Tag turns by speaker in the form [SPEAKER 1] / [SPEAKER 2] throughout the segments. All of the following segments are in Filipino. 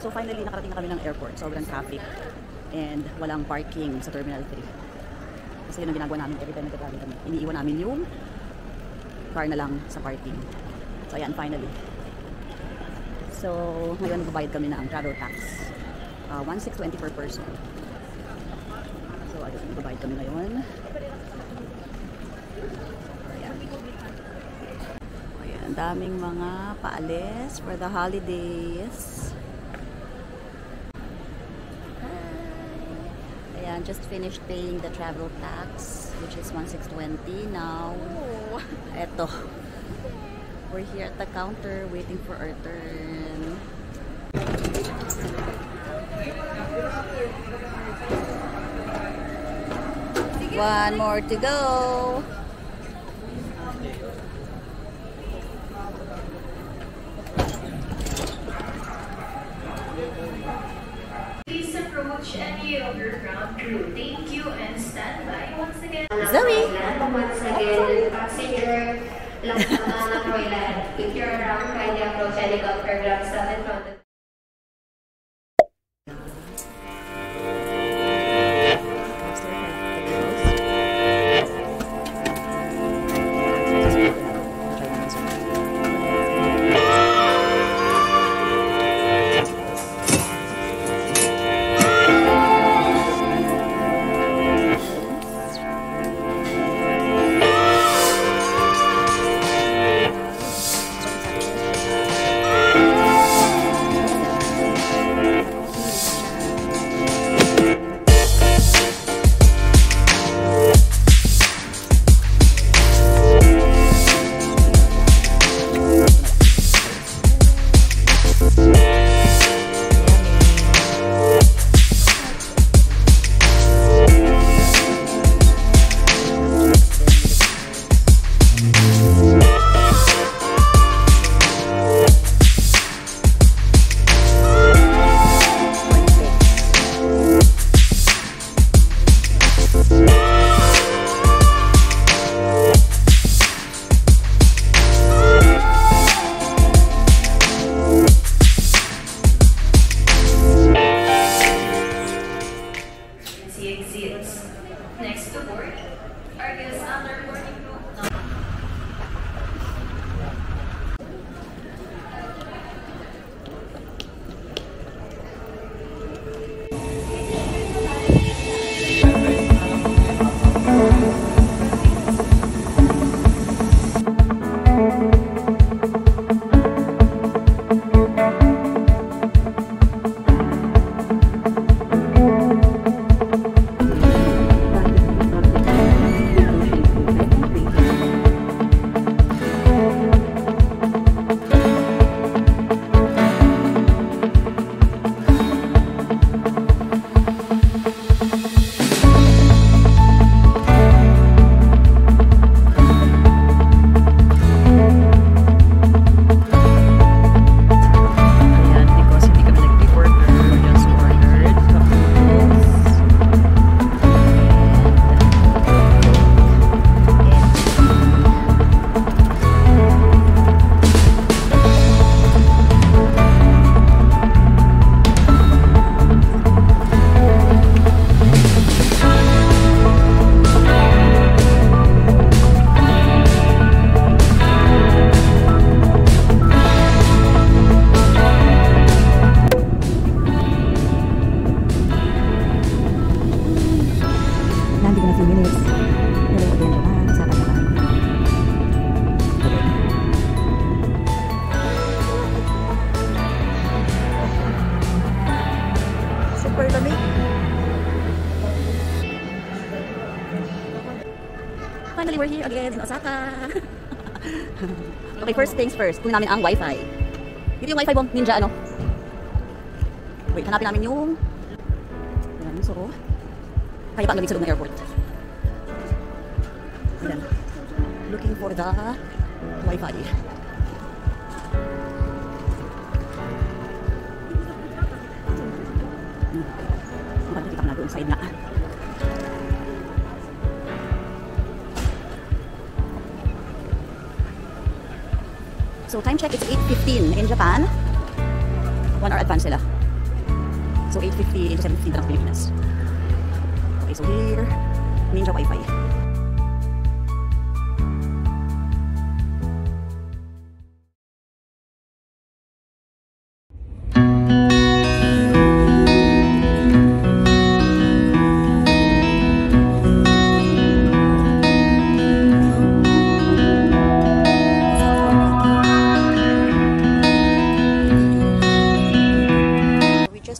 [SPEAKER 1] So finally, nakarating na kami ng airport. Sobrang traffic. And walang parking sa Terminal 3. Kasi yun ang ginagawa namin every time nagtatravel kami. Iniiwan namin yung car na lang sa parking. So ayan, finally. So ngayon magbabayad kami ng travel tax. 1,620 per person. So ayun, magbabayad kami ngayon. Ayan, daming mga paalis for the holidays. Ayan, just finished paying the travel tax, which is 1,620 now. Eto. We're here at the counter waiting for our turn. One more to go.
[SPEAKER 2] Please approach any of your ground crew. Thank you and stand by once again.
[SPEAKER 1] Zoe!
[SPEAKER 2] Once again, passenger, last na toilet. If you're around, kindly approach any counter ground staff in front of you. Next to board, our guests under boarding group.
[SPEAKER 1] Finally, we're here again in Osaka. Okay, first things first. Kunin namin ang wifi. Dito yung wifi bomb, Ninja ano? Wait, hanapin namin yung... Ayan, so... Kaya pa ang gamit sa loob ng airport. Ayan. Looking for the wifi. Makikita ko na doon side na. So time check, it's 8:15 in Japan. 1 hour advance sila. So 850 into 750 lang sa Pilipinas. Okay, so here, Ninja Wi-Fi.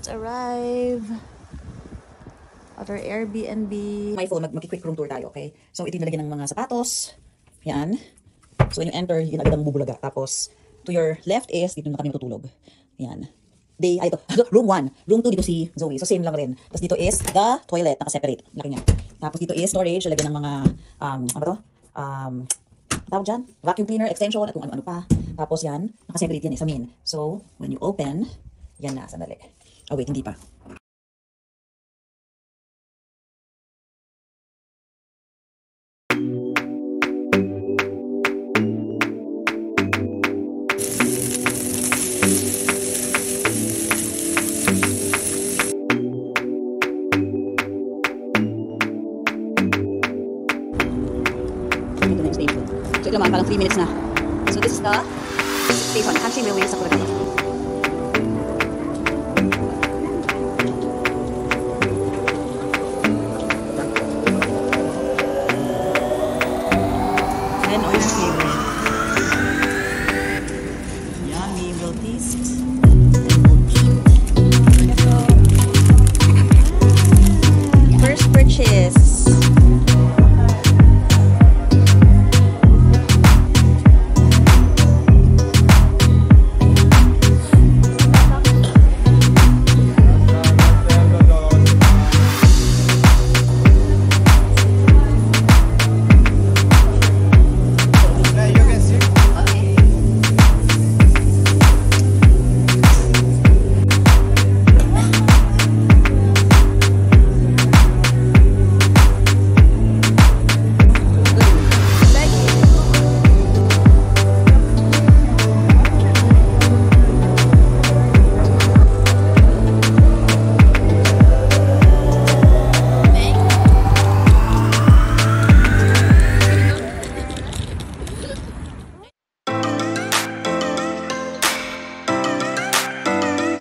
[SPEAKER 1] Arrive at our Airbnb. My phone, mag-quick room tour tayo, okay? So, ito yung nalagyan ng mga sapatos. Yan. So, when you enter, yun agad ang bubulaga. Tapos, to your left is, dito na kami matutulog. Yan. Ito. Room 1. Room 2, dito si Zoe. So, same lang rin. Tapos, dito is the toilet. Naka-separate. Laki niya. Tapos, dito is storage. Lagyan ng mga, ano ba to? Tawag dyan? Vacuum cleaner, extension, at kung ano-ano pa. Tapos, yan. Naka-separate yan sa main. So, when you open, yan na. Sandali. Oh, wait, hindi pa. Ito na yung station. So, ito naman, parang 3 minutes na. So, this is the station. Hanshin Railway sa Kuragaya. And Orange Railway.